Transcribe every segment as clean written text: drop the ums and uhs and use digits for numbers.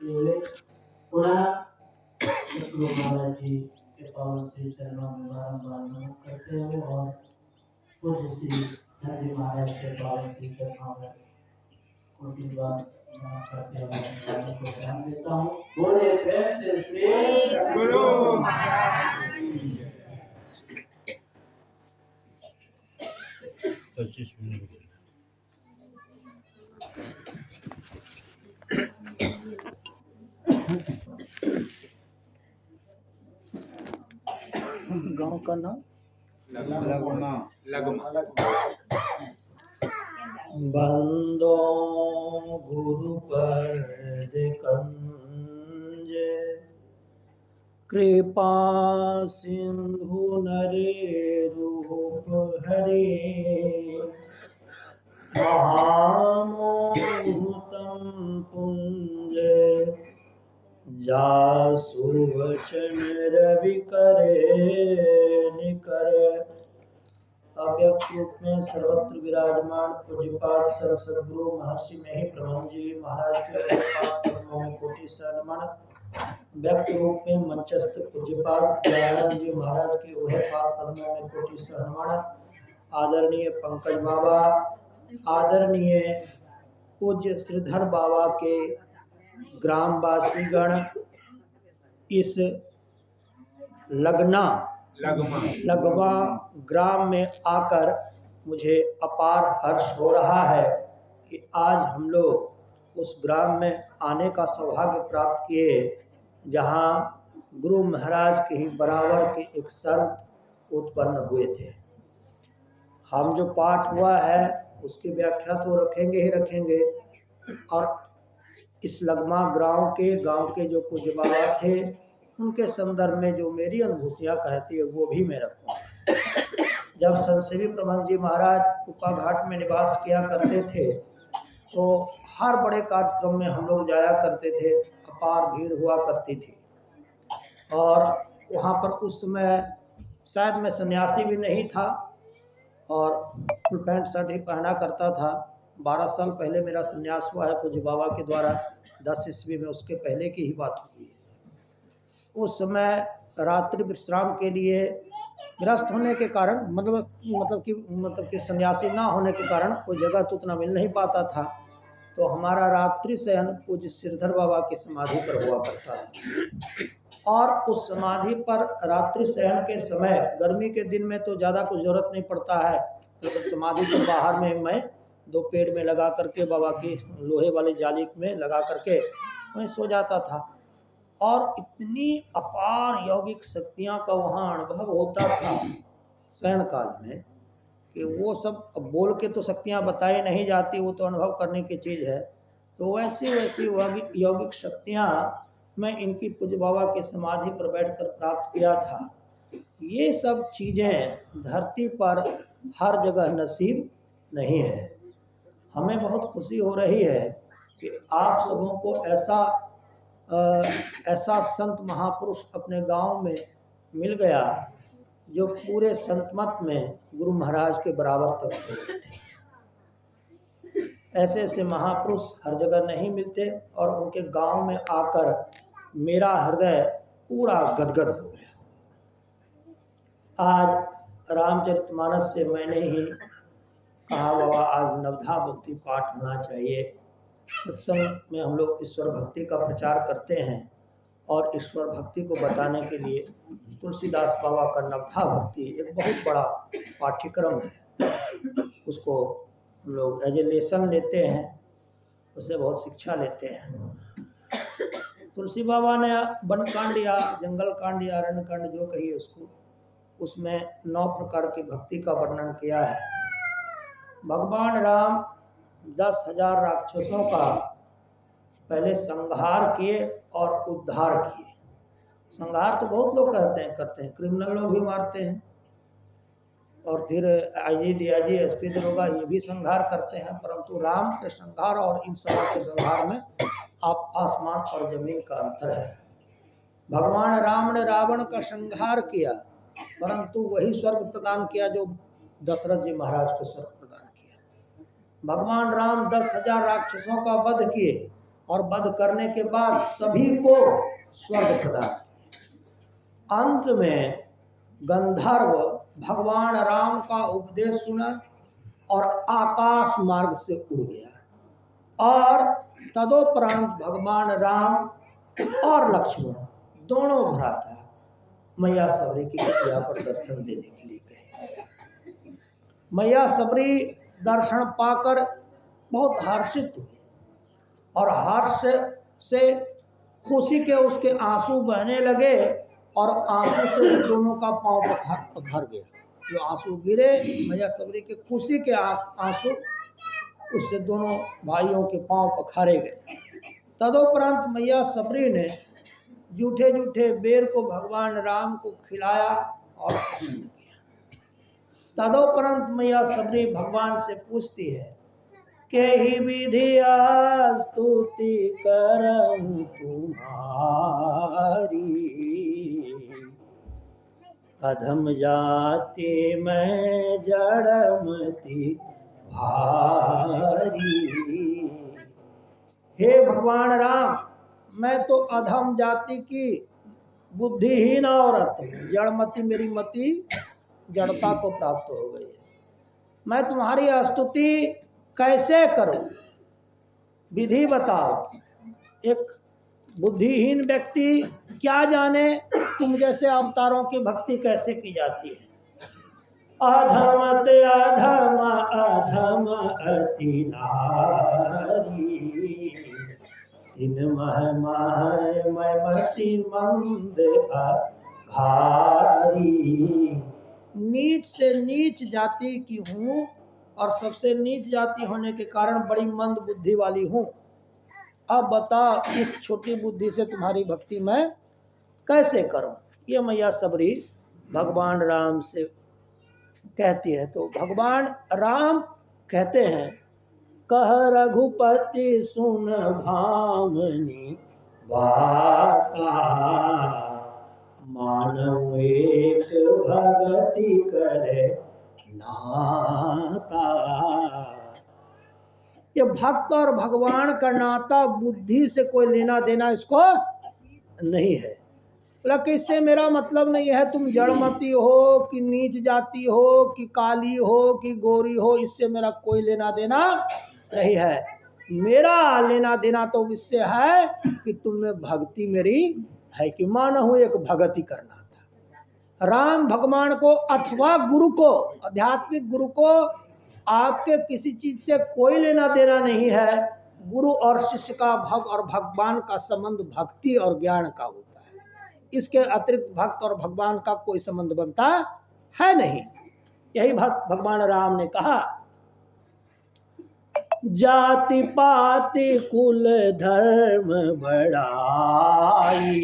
करते हुए थोड़ा सतगुरु महाराज जी के पावन श्री चरणों में बारंबार नमन करते हुए और पूज्य श्री धन जी महाराज के पावन श्री चरणों में कोटि बार नमन करते हुए को ध्यान देता हूँ। बोले प्रेम से श्री सतगुरु महाराज की 25 मिनट गांव का नाम बंदो गुरु पद कंज कृपा सिंधु नरे रूप हरे महामोहतम पुंज जासु वचन रवि करे निकर। अव्यक्त रूप में सर्वत्र विराजमान पूज्यपाद सर्व सद्गुरु महर्षि में ही ब्रह्म जी महाराज के पादों में कोटि सा नमन। व्यक्त रूप में मंचस्थ पूज्यपाद दयानंद जी महाराज के वह पाद पद्मों में कोटि सा नमन। आदरणीय पंकज बाबा, आदरणीय पूज्य श्रीधर बाबा के ग्रामवासी गण इस लगवा ग्राम में आकर मुझे अपार हर्ष हो रहा है कि आज हम लोग उस ग्राम में आने का सौभाग्य प्राप्त किए जहां गुरु महाराज के ही बराबर के एक संत उत्पन्न हुए थे। हम जो पाठ हुआ है उसकी व्याख्या तो रखेंगे ही रखेंगे और इस लगमा गांव के जो पूज्य बाबा थे उनके संदर्भ में जो मेरी अनुभूतियाँ कहती है वो भी मैं रखूँगा। जब संसेवी प्रबंध जी महाराज कुप्पा घाट में निवास किया करते थे तो हर बड़े कार्यक्रम में हम लोग जाया करते थे, अपार भीड़ हुआ करती थी। और वहाँ पर उस समय शायद मैं सन्यासी भी नहीं था और फुल पैंट शर्ट ही पहना करता था। 12 साल पहले मेरा संन्यास हुआ है पूज्य बाबा के द्वारा, 10 ईस्वी में, उसके पहले की ही बात हुई है। उस समय रात्रि विश्राम के लिए गृहस्थ होने के कारण मतलब कि सन्यासी ना होने के कारण कोई जगह तो उतना मिल नहीं पाता था, तो हमारा रात्रि शयन पूज्य श्रीधर बाबा की समाधि पर हुआ करता था। और उस समाधि पर रात्रि शयन के समय गर्मी के दिन में तो ज़्यादा कुछ ज़रूरत नहीं पड़ता है, तो समाधि के बाहर में मैं 2 पेड़ में लगा करके बाबा की लोहे वाली जाली में लगा करके मैं सो जाता था। और इतनी अपार यौगिक शक्तियाँ का वहाँ अनुभव होता था शयन काल में कि वो सब अब बोल के तो शक्तियाँ बताई नहीं जाती, वो तो अनुभव करने की चीज़ है। तो वैसी यौगिक शक्तियाँ मैं इनकी पूज्य बाबा के समाधि पर बैठकर प्राप्त किया था। ये सब चीज़ें धरती पर हर जगह नसीब नहीं है। हमें बहुत खुशी हो रही है कि आप सबों को ऐसा संत महापुरुष अपने गांव में मिल गया जो पूरे संत मत में गुरु महाराज के बराबर तक हुए थे। ऐसे महापुरुष हर जगह नहीं मिलते और उनके गांव में आकर मेरा हृदय पूरा गदगद हो गया। आज रामचरितमानस से मैंने ही कहा बाबा आज नवधा भक्ति पाठ होना चाहिए। सत्संग में हम लोग ईश्वर भक्ति का प्रचार करते हैं और ईश्वर भक्ति को बताने के लिए तुलसीदास बाबा का नवधा भक्ति एक बहुत बड़ा पाठ्यक्रम है। उसको हम लोग एज ए लेसन लेते हैं, उससे बहुत शिक्षा लेते हैं। तुलसी बाबा ने वन कांड या जंगल कांड या अरण्य कांड जो कहिए उसको, उसमें 9 प्रकार की भक्ति का वर्णन किया है। भगवान राम 10,000 राक्षसों का पहले संहार किए और उद्धार किए। संहार तो बहुत लोग करते हैं, क्रिमिनल लोग भी मारते हैं और फिर आईजी डीआईजी एसपी दरोगा ये भी संहार करते हैं, परंतु राम के संहार और इन सब के संहार में आप आसमान और जमीन का अंतर है। भगवान राम ने रावण का संहार किया परंतु वही स्वर्ग प्रदान किया जो दशरथ जी महाराज को स्वर्ग प्रदान किया। भगवान राम 10,000 राक्षसों का वध किए और वध करने के बाद सभी को स्वर्ग प्रदान किया। अंत में गंधर्व भगवान राम का उपदेश सुना और आकाश मार्ग से उड़ गया। और तदोपरांत भगवान राम और लक्ष्मण दोनों भ्राता मैया सबरी की कुटिया पर दर्शन देने के लिए गए। मैया सबरी दर्शन पाकर बहुत हर्षित हुई और हर्ष से खुशी के उसके आंसू बहने लगे और आंसू से दोनों का पांव भर गया। जो आंसू गिरे मैया सबरी के खुशी के आंसू, उससे दोनों भाइयों के पांव पखारे गए। तदोपरांत मैया सबरी ने जूठे जूठे बेर को भगवान राम को खिलाया और प्रसन्न किया। तदोपरांत मैया सबरी भगवान से पूछती है के ही विधिया स्तुति करऊं तुम्हारी, अधम जाति में जड़मती भारी। हे भगवान राम, मैं तो अधम जाति की बुद्धिहीन औरत हूँ, जड़मती, मेरी मति जड़ता को प्राप्त हो गई। मैं तुम्हारी स्तुति कैसे करूं, विधि बताओ। एक बुद्धिहीन व्यक्ति क्या जाने तुम जैसे अवतारों की भक्ति कैसे की जाती है। अधमत अधम अधम अति नारी, इन मह मह मति मंद भारी। नीच से नीच जाति की हूँ और सबसे नीच जाति होने के कारण बड़ी मंद बुद्धि वाली हूँ। अब बता, इस छोटी बुद्धि से तुम्हारी भक्ति मैं कैसे करूं। ये मैया सबरी भगवान राम से कहती है। तो भगवान राम कहते हैं, कह रघुपति सुन भामनी वाता, मानव एक भगति करे नाता। ये भक्त और भगवान का नाता बुद्धि से कोई लेना देना इसको नहीं है। बोला इससे मेरा मतलब नहीं है तुम जड़मती हो कि नीच जाति हो कि काली हो कि गोरी हो, इससे मेरा कोई लेना देना नहीं है। मेरा लेना देना तो इससे है कि तुमने भक्ति मेरी है कि मानहु एक भगति करना था। राम भगवान को अथवा गुरु को, आध्यात्मिक गुरु को आपके किसी चीज से कोई लेना देना नहीं है। गुरु और शिष्य का भक्त और भगवान का संबंध भक्ति और ज्ञान का होता है। इसके अतिरिक्त भक्त और भगवान का कोई संबंध बनता है नहीं। यही भगवान राम ने कहा, जाति पाति कुल धर्म बढ़ाई,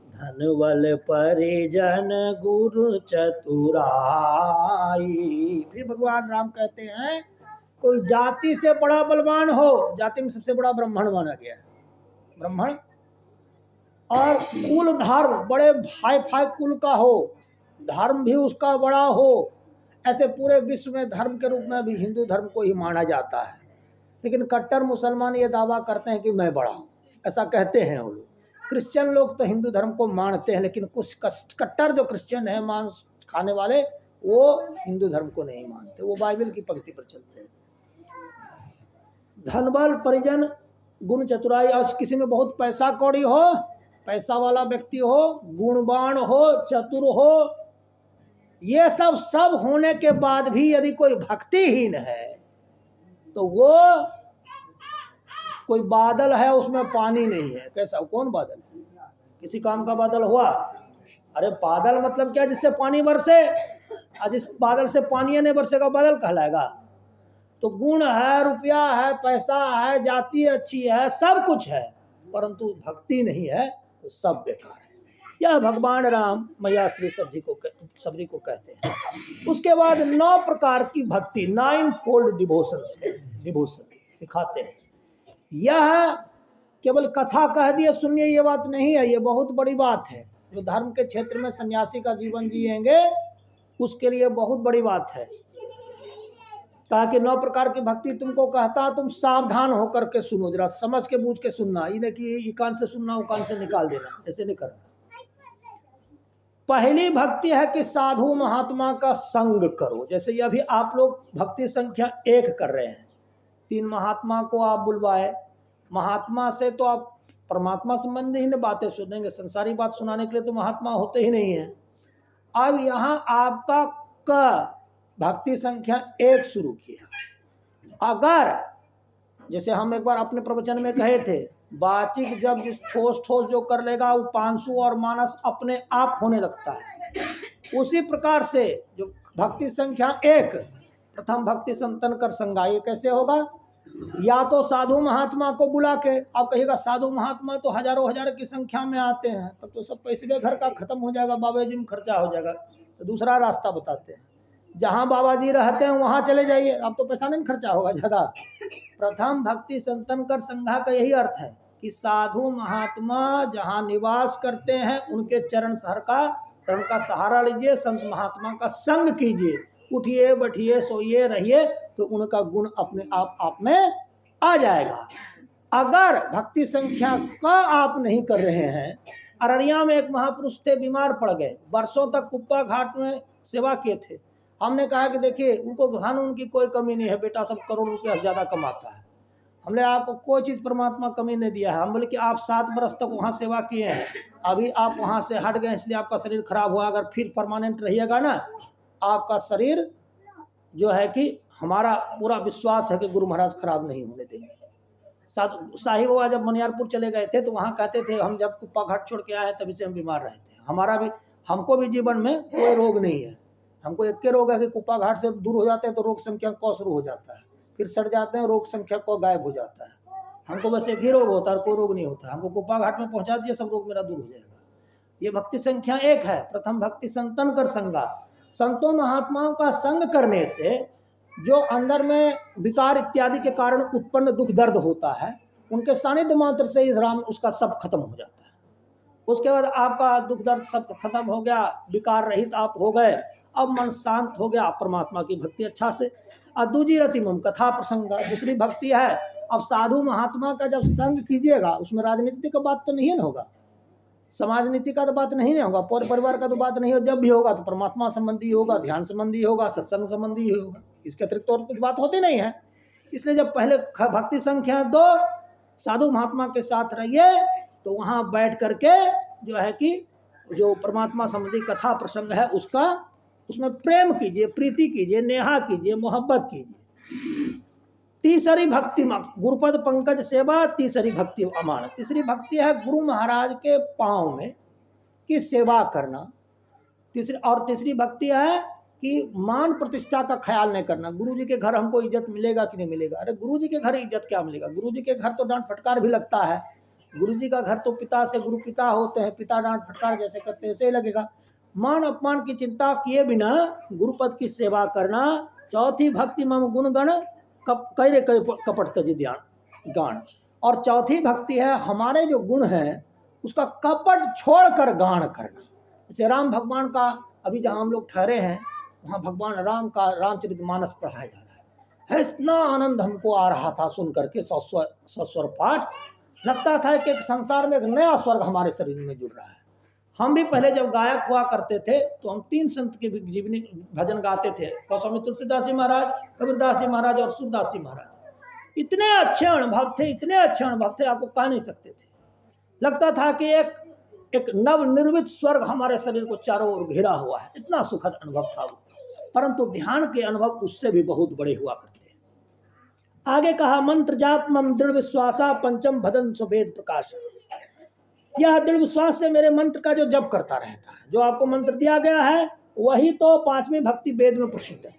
धनवल परिजन गुरु चतुराई। फिर भगवान राम कहते हैं, कोई जाति से बड़ा बलवान हो, जाति में सबसे बड़ा ब्राह्मण माना गया है, ब्राह्मण, और कुल धर्म बड़े भाई भाई कुल का हो, धर्म भी उसका बड़ा हो। ऐसे पूरे विश्व में धर्म के रूप में भी हिंदू धर्म को ही माना जाता है। लेकिन कट्टर मुसलमान ये दावा करते हैं कि मैं बड़ा हूँ, ऐसा कहते हैं वो लोग। क्रिश्चियन लोग तो हिंदू धर्म को मानते हैं, लेकिन कुछ कट्टर जो क्रिश्चियन है, मांस खाने वाले, वो हिंदू धर्म को नहीं मानते, वो बाइबल की पंक्ति पर चलते हैं। धनबल परिजन गुण चतुराई, और किसी में बहुत पैसा कौड़ी हो, पैसा वाला व्यक्ति हो, गुणवान हो, चतुर हो, ये सब होने के बाद भी यदि कोई भक्तिहीन है तो वो कोई बादल है उसमें पानी नहीं है। कैसा, कौन बादल है? किसी काम का बादल हुआ? अरे बादल मतलब क्या, जिससे पानी बरसे, और जिस बादल से पानी नहीं बरसेगा बादल कहलाएगा। तो गुण है, रुपया है, पैसा है, जाति अच्छी है, सब कुछ है, परंतु भक्ति नहीं है तो सब बेकार है। यह भगवान राम मैया श्री सबरी को कहते हैं। उसके बाद 9 प्रकार की भक्ति, 9 फोल्ड डिवोशन सिखाते हैं। यह केवल कथा कह दिए सुनिए ये बात नहीं है, ये बहुत बड़ी बात है। जो धर्म के क्षेत्र में सन्यासी का जीवन जिएंगे उसके लिए बहुत बड़ी बात है। कहा कि 9 प्रकार की भक्ति तुमको कहता, तुम सावधान होकर के सुनो, जरा समझ के बूझ के सुनना, ये नहीं कि ये कान से सुनना वो कान से निकाल देना, ऐसे नहीं करना। पहली भक्ति है कि साधु महात्मा का संग करो। जैसे ये अभी आप लोग भक्ति संख्या 1 कर रहे हैं, 3 महात्मा को आप बुलवाए, महात्मा से तो आप परमात्मा संबंधी ही बातें सुनेंगे, संसारी बात सुनाने के लिए तो महात्मा होते ही नहीं है। अब यहाँ आपका क भक्ति संख्या 1 शुरू किया। अगर जैसे हम एक बार अपने प्रवचन में कहे थे, वाचिक जब जिस ठोस ठोस जो कर लेगा वो पांसु और मानस अपने आप होने लगता है। उसी प्रकार से जो भक्ति संख्या 1 प्रथम भक्ति संतन कर संगा, ये कैसे होगा? या तो साधु महात्मा को बुला के, आप कहिएगा साधु महात्मा तो हजारों हजार की संख्या में आते हैं, तब तो सब पैसे घर का खत्म हो जाएगा, बाबा जी में खर्चा हो जाएगा। तो दूसरा रास्ता बताते हैं, जहाँ बाबा जी रहते हैं वहाँ चले जाइए, अब तो पैसा नहीं खर्चा होगा ज़्यादा। प्रथम भक्ति संतन कर संघा का यही अर्थ है कि साधु महात्मा जहाँ निवास करते हैं उनके चरण का सहारा लीजिए, संत महात्मा का संग कीजिए, उठिए बैठिए सोइए रहिए, तो उनका गुण अपने आप में आ जाएगा। अगर भक्ति संख्या का आप नहीं कर रहे हैं, अररिया में एक महापुरुष थे, बीमार पड़ गए, वर्षों तक कुप्पा घाट में सेवा किए थे। हमने कहा कि देखिए उनको धन उनकी कोई कमी नहीं है, बेटा सब करोड़ रुपया ज़्यादा कमाता है, हमने आपको कोई चीज़ परमात्मा कमी नहीं दिया है। हम बोले कि आप 7 बरस तक वहाँ सेवा किए हैं, अभी आप वहाँ से हट गए इसलिए आपका शरीर खराब हुआ, अगर फिर परमानेंट रहिएगा ना, आपका शरीर जो है कि हमारा पूरा विश्वास है कि गुरु महाराज खराब नहीं होने देंगे। साहिब बाबा जब मनियारपुर चले गए थे तो वहाँ कहते थे हम जब कुप्पा घाट छोड़ के आए तभी से हम बीमार रहते हैं, हमको भी जीवन में कोई रोग नहीं है, हमको एक के रोग है कि कुप्पा घाट से दूर हो जाते हैं तो रोग संख्या को शुरू हो जाता है, फिर सड़ जाते हैं, रोग संख्या को गायब हो जाता है। हमको बस एक ही रोग होता है, कोई रोग नहीं होता, हमको कुप्पा घाट में पहुंचा दिया, सब रोग मेरा दूर हो जाएगा। ये भक्ति संख्या 1 है, प्रथम भक्ति संतन कर संगा। संतों महात्माओं का संग करने से जो अंदर में विकार इत्यादि के कारण उत्पन्न दुख दर्द होता है, उनके सानिध्य मात्र से इस राम उसका सब खत्म हो जाता है। उसके बाद आपका दुख दर्द सब खत्म हो गया, विकार रहित आप हो गए, अब मन शांत हो गया, परमात्मा की भक्ति अच्छा से। दूजी रति मम कथा प्रसंग, दूसरी भक्ति है, अब साधु महात्मा का जब संग कीजिएगा उसमें राजनीति का बात तो नहीं न होगा, समाज नीति का तो बात नहीं होगा, परिवार का तो बात नहीं हो, जब भी होगा तो परमात्मा संबंधी होगा, ध्यान संबंधी होगा, सत्संग संबंधी होगा, इसके अतिरिक्त और कुछ बात होती नहीं है। इसलिए जब पहले भक्ति संख्या 2 साधु महात्मा के साथ रहिए तो वहाँ बैठ करके जो है कि जो परमात्मा संबंधी कथा प्रसंग है उसमें प्रेम कीजिए, प्रीति कीजिए, नेहा कीजिए, मोहब्बत कीजिए। तीसरी भक्ति गुरुपद पंकज सेवा, तीसरी भक्ति अमान। तीसरी भक्ति है गुरु महाराज के पाँव में की सेवा करना। तीसरी भक्ति है कि मान प्रतिष्ठा का ख्याल नहीं करना, गुरु जी के घर हमको इज्जत मिलेगा कि नहीं मिलेगा। अरे गुरु जी के घर इज्जत क्या मिलेगा, गुरु जी के घर तो डांट फटकार भी लगता है, गुरु जी का घर तो पिता से गुरु पिता होते हैं, पिता डांट फटकार जैसे करते हैं वैसे ही लगेगा। मान अपमान की चिंता किए बिना गुरुपद की सेवा करना। चौथी भक्ति मम गुणगण कैरे कपट तजी ध्यान गान। और चौथी भक्ति है हमारे जो गुण हैं उसका कपट छोड़कर गान करना। जैसे राम भगवान का अभी जहाँ हम लोग ठहरे हैं वहाँ भगवान राम का रामचरितमानस पढ़ाया जा रहा है। इतना आनंद हमको आ रहा था सुन करके, सस्वर पाठ, लगता था कि एक संसार में एक नया स्वर्ग हमारे शरीर में जुड़ रहा है। हम भी पहले जब गायक हुआ करते थे तो हम 3 संत के जीवनी भजन गाते थे, स्वामी तुलसीदास जी महाराज, कबीरदास जी महाराज और सूरदास जी महाराज। इतने अच्छे अनुभव थे, इतने अच्छे अनुभव थे, आपको कह नहीं सकते थे। लगता था कि एक नव निर्मित स्वर्ग हमारे शरीर को चारों ओर घेरा हुआ है, इतना सुखद अनुभव था वो। परंतु ध्यान के अनुभव उससे भी बहुत बड़े हुआ करते हैं। आगे कहा मंत्र जाप मम दृढ़ विश्वासा पंचम भदन सुभेद प्रकाश। यह दृढ़ विश्वास से मेरे मंत्र का जो जप करता रहता है, जो आपको मंत्र दिया गया है वही तो 5वीं भक्ति वेद में प्रसिद्ध है।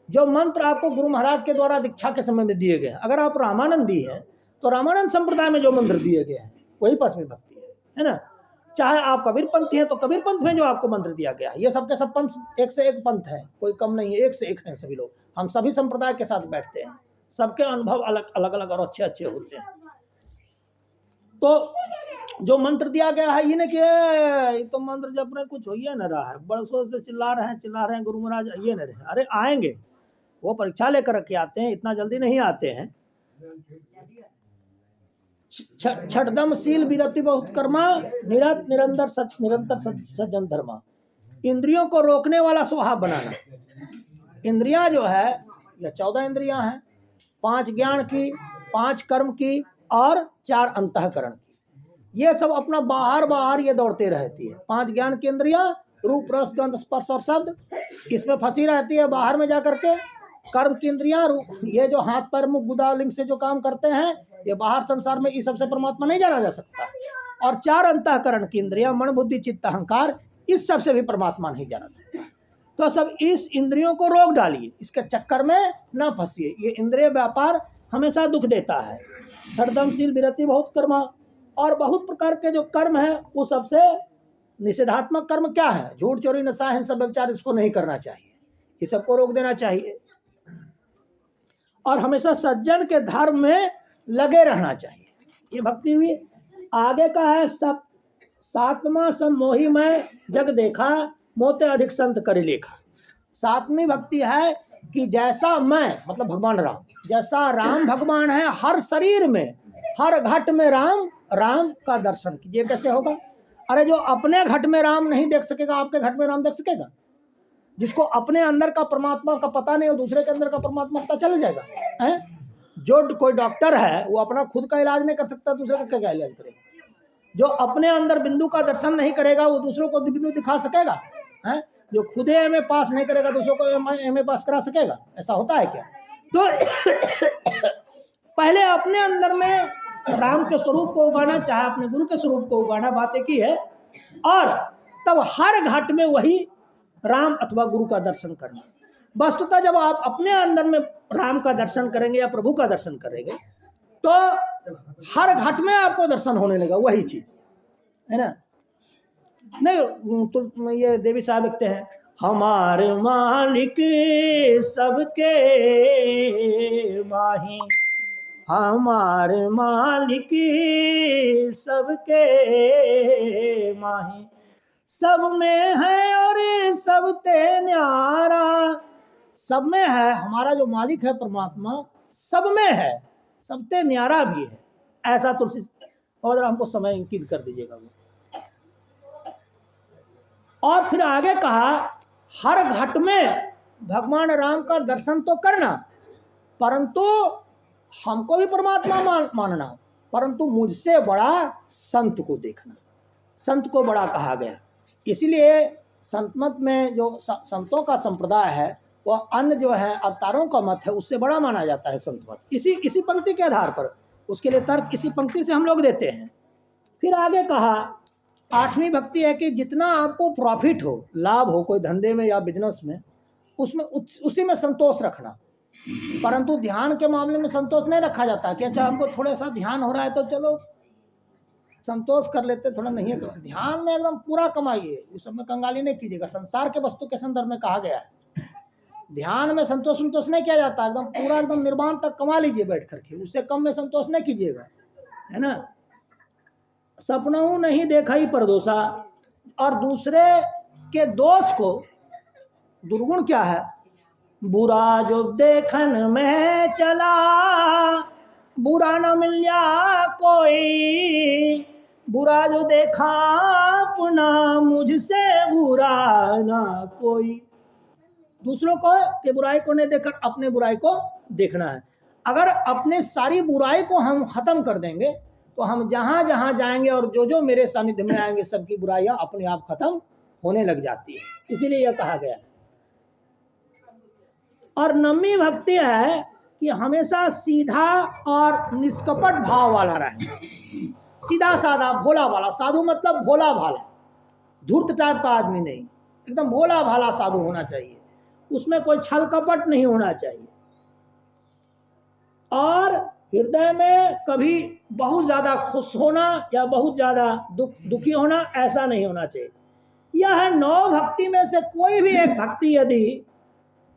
जो मंत्र आपको गुरु महाराज के द्वारा दीक्षा के समय में दिए गए हैं, अगर आप रामानंदी हैं तो रामानंद संप्रदाय में जो मंत्र दिए गए हैं वही 5वीं भक्ति है ना। चाहे आप कबीर पंथी हैं तो कबीर पंथ में जो आपको मंत्र दिया गया है, ये सबके सब पंथ एक से एक पंथ है, कोई कम नहीं है, एक से एक हैं सभी लोग। हम सभी संप्रदाय के साथ बैठते हैं, सबके अनुभव अलग अलग और अच्छे अच्छे होते हैं। तो जो मंत्र दिया गया है ये नहीं कि ये तो मंत्र जब कुछ हो ही न रहा है, बरसों से चिल्ला रहे हैं गुरु महाराज ये नहीं रहे। अरे आएंगे, वो परीक्षा लेकर के आते हैं, इतना जल्दी नहीं आते हैं। छठदम शील विरति बहुत कर्मा निरंतर सज्जन धर्मा। इंद्रियों को रोकने वाला स्वभाव बनाना। इंद्रियां जो है ये 14 इंद्रियां हैं, 5 ज्ञान की, 5 कर्म की और 4 अंतःकरण की। ये सब अपना बाहर ये दौड़ते रहती है। 5 ज्ञान की इंद्रियां रूप रस गंध स्पर्श और शब्द, इसमें फंसी रहती है बाहर में जाकर के। कर्म की इंद्रियां ये जो हाथ पैर मुख गुदा लिंग से जो काम करते हैं, ये बाहर संसार में इस सबसे परमात्मा नहीं जाना जा सकता। और 4 अंतःकरण की इंद्रियां मन बुद्धि चित्त अहंकार, इस सब से भी परमात्मा नहीं जाना सकता। तो सब इस इंद्रियों को रोक डालिए, इसके चक्कर में न फंसिए। ये इंद्रिय व्यापार हमेशा दुख देता है। छठदम शील विरति बहुत कर्मा, और बहुत प्रकार के जो कर्म है वो सबसे निषेधात्मक कर्म क्या है? झूठ चोरी नशा हिंसा व्यभिचार, इसको नहीं करना चाहिए, इस सबको रोक देना चाहिए। और हमेशा सज्जन के धर्म में लगे रहना चाहिए। ये भक्ति हुई। आगे का है सब सातवां सब मोही में जग देखा, मोते अधिक संत करे लेखा। 7वीं भक्ति है कि जैसा मैं मतलब भगवान राम, जैसा राम भगवान है हर शरीर में हर घट में राम का दर्शन कीजिए। कैसे होगा? अरे जो अपने घट में राम नहीं देख सकेगा, आपके घट में राम देख सकेगा? जिसको अपने अंदर का परमात्मा का पता नहीं, और दूसरे के अंदर का परमात्मा पता चल जाएगा है? जो कोई डॉक्टर है वो अपना खुद का इलाज नहीं कर सकता, दूसरे का क्या इलाज करेगा? जो अपने अंदर बिंदु का दर्शन नहीं करेगा वो दूसरों को बिंदु दिखा सकेगा है? जो खुद एमए पास नहीं करेगा दूसरों को एमए पास करा सकेगा? ऐसा होता है क्या? तो पहले अपने अंदर में राम के स्वरूप को उगाना, चाहे अपने गुरु के स्वरूप को उगाना, बात एक ही है। और तब हर घाट में वही राम अथवा गुरु का दर्शन करना। वस्तुतः जब आप अपने अंदर में राम का दर्शन करेंगे या प्रभु का दर्शन करेंगे तो हर घाट में आपको दर्शन होने लगा, वही चीज है ना। नहीं तो ये देवी साहब लिखते हैं, हमारे मालिक सबके माही, हमारे मालिक सबके माही, सब में है और सब ते न्यारा। सब में है, हमारा जो मालिक है परमात्मा सब में है, सबते न्यारा भी है। ऐसा तुलसी और हमको समय इंकित कर दीजिएगा वो। और फिर आगे कहा हर घट में भगवान राम का दर्शन तो करना, परंतु हमको भी परमात्मा मानना, परंतु मुझसे बड़ा संत को देखना। संत को बड़ा कहा गया, इसीलिए संत मत में जो संतों का संप्रदाय है वह अन्य जो है अवतारों का मत है उससे बड़ा माना जाता है संत मत। इसी पंक्ति के आधार पर उसके लिए तर्क इसी पंक्ति से हम लोग देते हैं। फिर आगे कहा 8वीं भक्ति है कि जितना आपको प्रॉफिट हो, लाभ हो कोई धंधे में या बिजनेस में, उसमें उसी में संतोष रखना। परंतु ध्यान के मामले में संतोष नहीं रखा जाता कि अच्छा हमको थोड़ा सा ध्यान हो रहा है तो चलो संतोष कर लेते, थोड़ा नहीं है तो ध्यान में एकदम पूरा कमाइए, उस सब में कंगाली नहीं कीजिएगा। संसार के वस्तु के संदर्भ में कहा गया है ध्यान में संतोष नहीं किया जाता, एकदम पूरा एकदम निर्वाण तक कमा लीजिए बैठ करके, उससे कम में संतोष नहीं कीजिएगा, है ना। सपनों नहीं देखा ही परदोषा, और दूसरे के दोष को, दुर्गुण क्या है, बुरा जो देखन में चला बुरा न मिलिया कोई, बुरा जो देखा अपना मुझसे बुरा ना कोई। दूसरों को के बुराई को नहीं देखकर अपने बुराई को देखना है। अगर अपने सारी बुराई को हम खत्म कर देंगे तो हम जहाँ जहाँ जाएंगे और जो मेरे सानिध्य में आएंगे सबकी बुराइयां अपने आप खत्म होने लग जाती है, इसीलिए यह कहा गया। और 9वीं भक्ति है कि हमेशा सीधा और निष्कपट भाव वाला रहे, सीधा साधा भोला भाला। साधु मतलब भोला भाला, धूर्त टाइप का आदमी नहीं, एकदम भोला भाला साधु होना चाहिए, उसमें कोई छल कपट नहीं होना चाहिए। और हृदय में कभी बहुत ज्यादा खुश होना या बहुत ज्यादा दुखी होना ऐसा नहीं होना चाहिए। यह 9 भक्ति में से कोई भी एक भक्ति यदि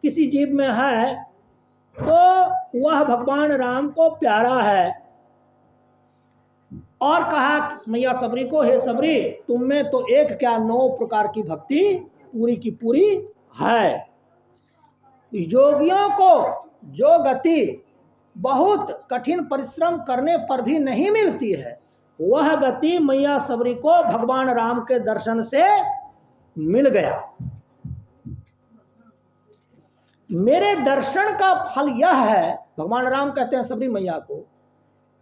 किसी जीव में है तो वह भगवान राम को प्यारा है। और कहा मैया सबरी को, हे सबरी तुम में तो एक क्या 9 प्रकार की भक्ति पूरी की पूरी है। योगियों को जो गति बहुत कठिन परिश्रम करने पर भी नहीं मिलती है, वह गति मैया सबरी को भगवान राम के दर्शन से मिल गया। मेरे दर्शन का फल यह है, भगवान राम कहते हैं सबरी मैया को,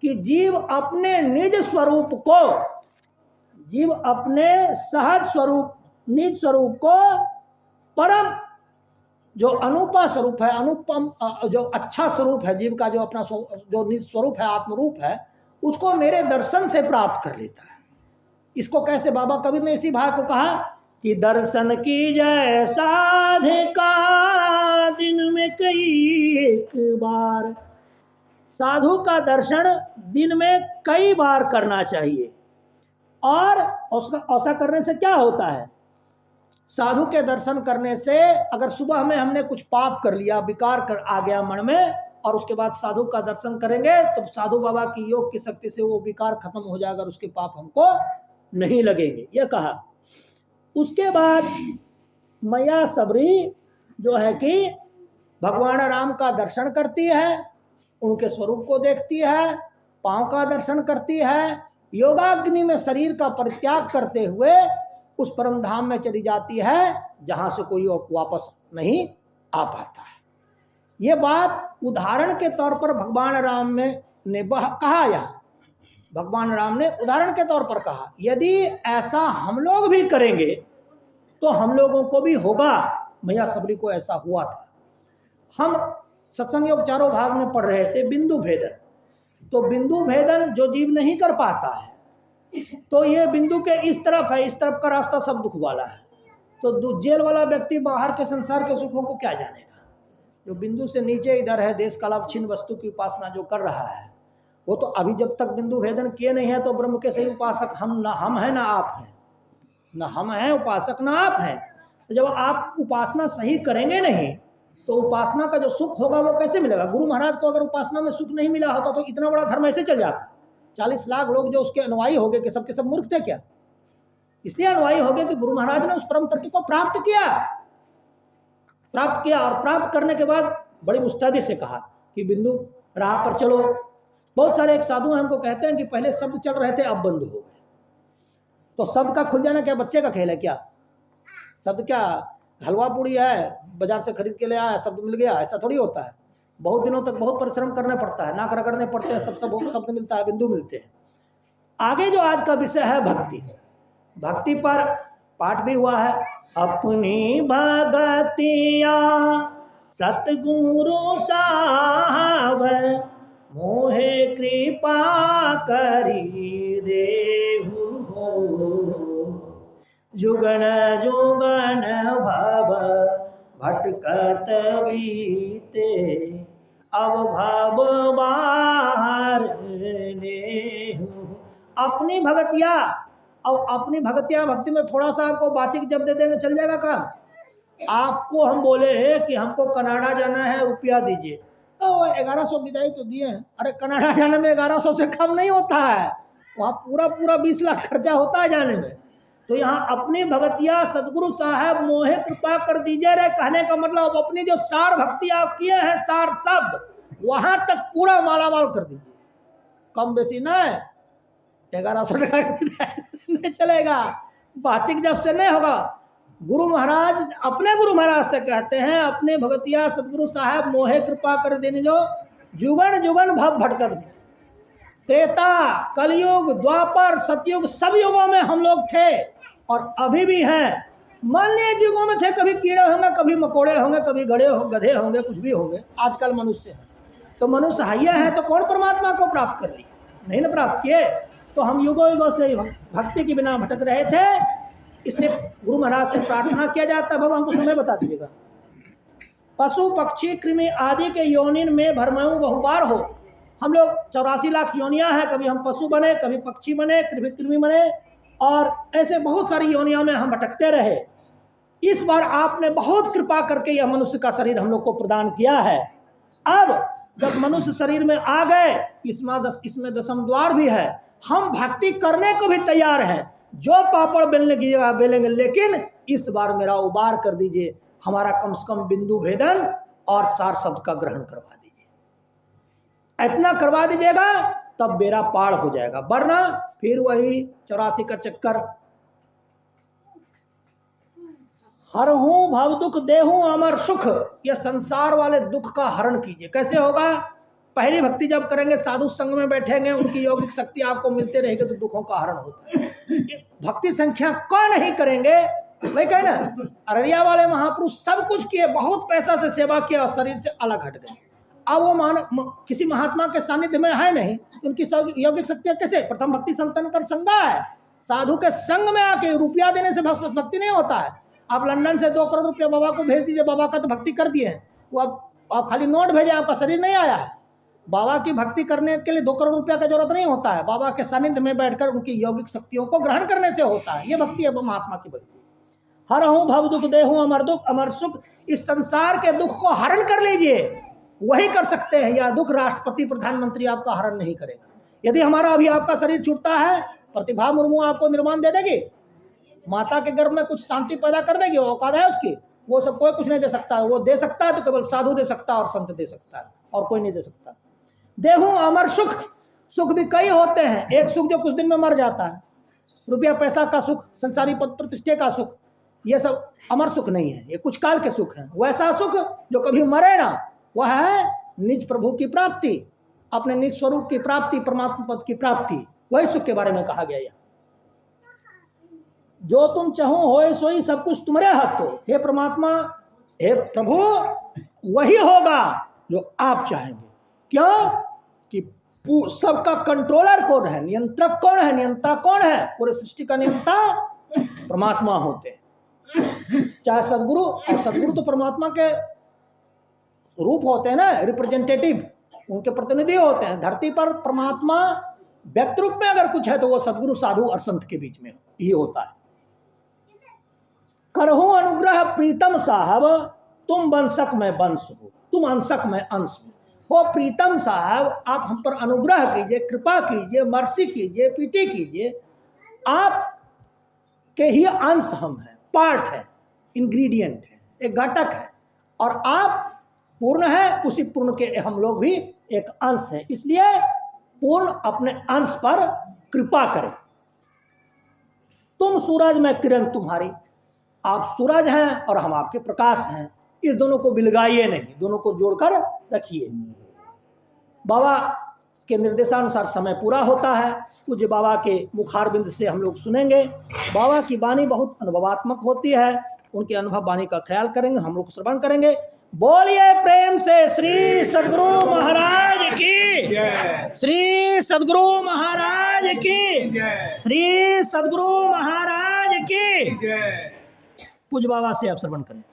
कि जीव अपने निज स्वरूप को, जीव अपने सहज स्वरूप, निज स्वरूप को, परम जो अनुपा स्वरूप है, अनुपम जो अच्छा स्वरूप है जीव का, जो अपना जो निज स्वरूप है, आत्मरूप है, उसको मेरे दर्शन से प्राप्त कर लेता है। इसको कैसे? बाबा कबीर ने इसी भाग को कहा कि दर्शन की जय साधिका दिन में कई एक बार। साधु का दर्शन दिन में कई बार करना चाहिए। और ऐसा करने से क्या होता है? साधु के दर्शन करने से, अगर सुबह में हमने कुछ पाप कर लिया, विकार कर आ गया मन में, और उसके बाद साधु का दर्शन करेंगे तो साधु बाबा की योग की शक्ति से वो विकार खत्म हो जाएगा और उसके पाप हमको नहीं लगेंगे, यह कहा। उसके बाद मैया सबरी जो है कि भगवान राम का दर्शन करती है, उनके स्वरूप को देखती है, पांव का दर्शन करती है, योगाग्नि में शरीर का परित्याग करते हुए उस परम धाम में चली जाती है जहां से कोई वापस नहीं आ पाता है। ये बात उदाहरण के तौर पर भगवान राम ने कहा, यहाँ भगवान राम ने उदाहरण के तौर पर कहा। यदि ऐसा हम लोग भी करेंगे तो हम लोगों को भी होगा। मैया सबरी को ऐसा हुआ था। हम सत्संग योग चारों भाग में पढ़ रहे थे बिंदु भेदन। तो बिंदु भेदन जो जीव नहीं कर पाता है, तो ये बिंदु के इस तरफ है, इस तरफ का रास्ता सब दुख वाला है। तो जेल वाला व्यक्ति बाहर के संसार के सुखों को क्या जानेगा? जो बिंदु से नीचे इधर है, देश काल छिन्न वस्तु की उपासना जो कर रहा है, वो तो अभी जब तक बिंदु भेदन किए नहीं है तो ब्रह्म के सही उपासक हम हैं ना आप हैं, ना हम हैं उपासक ना आप हैं। तो जब आप उपासना सही करेंगे नहीं तो उपासना का जो सुख होगा वो कैसे मिलेगा? गुरु महाराज को अगर उपासना में सुख नहीं मिला होता तो इतना बड़ा धर्म ऐसे चल जाता। 40 लाख लोग जो उसके अनुयायी हो गए कि सबके सब मूर्ख थे क्या? इसलिए अनुयायी हो गए कि गुरु महाराज ने उस परम तत्व को प्राप्त किया, और प्राप्त करने के बाद बड़ी मुस्तैदी से कहा कि बिंदु राह पर चलो। बहुत सारे एक साधु हमको कहते हैं कि पहले शब्द चल रहे थे, अब बंद हो गए। तो शब्द का खुल जाना क्या बच्चे का खेल है क्या? शब्द क्या हलवा पूड़ी है, बाजार से खरीद के ले आया, शब्द मिल गया? ऐसा थोड़ी होता है। बहुत दिनों तक बहुत परिश्रम करना पड़ता है, नाक रगड़ने पड़ते हैं, सब शब्द मिलता है, बिंदु मिलते हैं। आगे जो आज का विषय है भक्ति, भक्ति पर पाठ भी हुआ है। अपनी भगतिया सतगुरु साहब मोहे कृपा करी देहु हो, जुगन जुगन भव भटकत बीते, अब भव बाहर नेहु। अपनी भगतिया, अब अपनी भगतिया, भक्ति में थोड़ा सा आपको बाचिक जब दे देंगे चल जाएगा काम। आपको हम बोले कि हमको कनाडा जाना है, रुपया दीजिए, तो वो 1100 विदाई तो दिए हैं। अरे कनाडा जाने में 1100 से कम नहीं होता है, वहाँ पूरा 20 लाख खर्चा होता है जाने में। तो यहाँ अपनी भगतिया सदगुरु साहब मोहे कृपा कर दीजिए रे, कहने का मतलब अपनी जो सार भक्ति आप किए हैं, सार शब्द, वहां तक पूरा मालामाल कर दीजिए। कम बेसी नहीं, 1100 टका नहीं चलेगा, बाचिक जब से नहीं होगा। गुरु महाराज अपने गुरु महाराज से कहते हैं, अपने भगतिया सदगुरु साहब मोहे कृपा कर देने जो जुगन जुगन भव भटकर। त्रेता, कलयुग, द्वापर, सतयुग, सब युगों में हम लोग थे और अभी भी हैं। मान्य युगों में थे, कभी कीड़े होंगे, कभी मकोड़े होंगे, कभी गधे होंगे, कुछ भी होंगे। आजकल मनुष्य है, तो मनुष्य हैया है तो कौन परमात्मा को प्राप्त कर लिया? नहीं ना प्राप्त किए। तो हम युगों युगों से भक्ति के बिना भटक रहे थे, इसलिए गुरु महाराज से प्रार्थना किया जाता। बाबा हमको समय बता दीजिएगा। पशु पक्षी कृमि आदि के योनिन में भरमऊ बहुबार हो। हम लोग 84 लाख योनियां हैं, कभी हम पशु बने, कभी पक्षी बने, कभी कृमि बने, और ऐसे बहुत सारी योनियों में हम भटकते रहे। इस बार आपने बहुत कृपा करके यह मनुष्य का शरीर हम लोग को प्रदान किया है। अब जब मनुष्य शरीर में आ गए, इसमें 10वें द्वार भी है। हम भक्ति करने को भी तैयार हैं, जो पापड़ बेलने की बेलेंगे, लेकिन इस बार मेरा उबार कर दीजिए। हमारा कम से कम बिंदु भेदन और सार शब्द का ग्रहण करवा दीजिए। इतना करवा दीजिएगा तब बेड़ा पार हो जाएगा, वरना फिर वही 84 का चक्कर। हरहूं भव दुख देहूं अमर सुख, ये संसार वाले दुख का हरण कीजिए। कैसे होगा? पहली भक्ति जब करेंगे, साधु संग में बैठेंगे, उनकी यौगिक शक्ति आपको मिलते रहेगी तो दुखों का हरण होता है। भक्ति संख्या को नहीं करेंगे, वही कहे ना, अररिया वाले महापुरुष सब कुछ किए, बहुत पैसा से सेवा किया और शरीर से अलग हट गए। अब वो किसी महात्मा के सानिध्य में है नहीं, उनकी यौगिक शक्तियां कैसे? प्रथम भक्ति संतन कर संगा है, साधु के संग में आके। रुपया देने से भक्ति नहीं होता है। आप लंदन से 2 करोड़ रुपया बाबा को भेज दीजिए, बाबा का तो भक्ति कर दिए हैं, वो अब आप खाली नोट भेजे, आपका शरीर नहीं आया है। बाबा की भक्ति करने के लिए 2 करोड़ रुपया का जरूरत नहीं होता है, बाबा के सानिध्य में बैठकर उनकी यौगिक शक्तियों को ग्रहण करने से होता है। ये भक्ति है महात्मा की भक्ति। हरहूं भव दुख देहूं अमर दुख अमर सुख, इस संसार के दुख को हरण कर लीजिए, वही कर सकते हैं। यह दुख राष्ट्रपति प्रधानमंत्री आपका हरण नहीं करेगा। यदि हमारा अभी आपका शरीर छूटता है, प्रतिभा मुर्मू आपको निर्माण दे देगी, माता के गर्भ में कुछ शांति पैदा कर देगी, औकात है उसकी। वो सब कोई कुछ नहीं दे सकता है। वो दे सकता है तो केवल साधु दे सकता है और संत दे सकता है, और कोई नहीं दे सकता। देहूं अमर सुख, सुख भी कई होते हैं। एक सुख जो कुछ दिन में मर जाता है, रुपया पैसा का सुख, संसारी पद प्रतिष्ठे का सुख, ये सब अमर सुख नहीं है, ये कुछ काल के सुख हैं। वैसा सुख जो कभी मरे ना, वह है निज प्रभु की प्राप्ति, अपने निज स्वरूप की प्राप्ति, परमात्मा पद की प्राप्ति। वही सुख के बारे में कहा गया है। जो तुम चाहो होए सोई सब कुछ तुम्हारे हाथ हो। हे परमात्मा, हे प्रभु, वही होगा जो आप चाहेंगे। क्यों? कि सबका कंट्रोलर कौन है, नियंत्रक कौन है? नियंता कौन है? पूरे सृष्टि का नियंता परमात्मा होते हैं। चाहे सदगुरु, और सदगुरु तो परमात्मा के रूप होते हैं ना, रिप्रेजेंटेटिव, उनके प्रतिनिधि होते हैं। धरती पर परमात्मा व्यक्त रूप में अगर कुछ है तो वो सदगुरु, साधु और संत के बीच में ही होता है। करहूं अनुग्रह प्रीतम साहब, तुम वंशक में वंश हो, तुम अंशक में अंश हो। वो प्रीतम साहब, आप हम पर अनुग्रह कीजिए, कृपा कीजिए, मर्सी कीजिए, पीटी कीजिए। आप के ही अंश हम हैं, पार्ट है, इंग्रेडिएंट है, एक घटक है, और आप पूर्ण है, उसी पूर्ण के हम लोग भी एक अंश हैं। इसलिए पूर्ण अपने अंश पर कृपा करें। तुम सूरज में किरण तुम्हारी, आप सूरज हैं और हम आपके प्रकाश हैं। इस दोनों को बिलगाइए नहीं, दोनों को जोड़कर रखिए। बाबा के निर्देशानुसार समय पूरा होता है। पूज्य बाबा के मुखारबिंद से हम लोग सुनेंगे। बाबा की वाणी बहुत अनुभवात्मक होती है, उनके अनुभव वाणी का ख्याल करेंगे, हम लोग श्रवण करेंगे। बोलिए प्रेम से श्री सद्गुरु महाराज की, श्री सद्गुरु महाराज की, श्री सद्गुरु महाराज की। पूज्य बाबा से आप श्रवण करें।